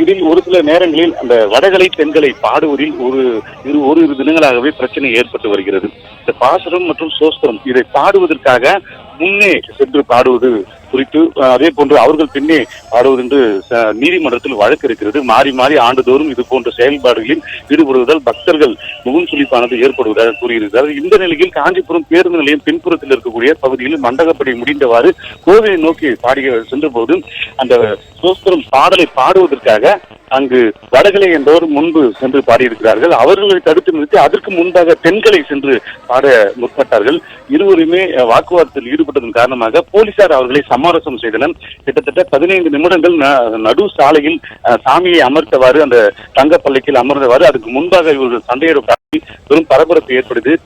இதில் ஒரு சில நேரங்களில் அந்த வடகலை தென்கலை பாடுவதில் ஓரிரு தினங்களாகவே பிரச்சனை ஏற்பட்டு வருகிறது. இந்த பாசுரம் மற்றும் சோஸ்திரம் இதை பாடுவதற்காக முன்னே சென்று பாடுவது குறித்து, அதே போன்று அவர்கள் பின்னே பாடுவது என்று நீதிமன்றத்தில் வழக்கு இருக்கிறது. மாறி மாறி ஆண்டுதோறும் இது போன்ற செயல்பாடுகளில் ஈடுபடுவதால் பக்தர்கள் முகம் சுளிப்பானது ஏற்படுவதாக கூறியிருக்கிறார். இந்த நிலையில் காஞ்சிபுரம் பேருந்து நிலையம் பின்புறத்தில் இருக்கக்கூடிய பகுதியில் மண்டகப்படி முடிந்தவாறு கோவிலை நோக்கி சென்ற போது அந்த சோஸ்திரம் பாடலை பாடுவதற்காக அங்கு வடகலை என்பவர் முன்பு சென்று பாடியிருக்கிறார்கள். அவர்களை தடுத்து நிறுத்தி அதற்கு முன்பாக தென்கலை சென்று பாட முற்பட்டார்கள். இருவருமே வாக்குவாதத்தில் ஈடுபட்டதன் காரணமாக போலீசார் அவர்களை சமரசம் செய்தனர். கிட்டத்தட்ட 15 நிமிடங்கள் நடு சாலையில் சாமியை அமர்த்தவாறு அந்த தங்க பல்லக்கில் அமர்ந்தவாறு அதுக்கு முன்பாக இவர்கள் சண்டையிட பெரும் பரபரப்பு ஏற்படுது.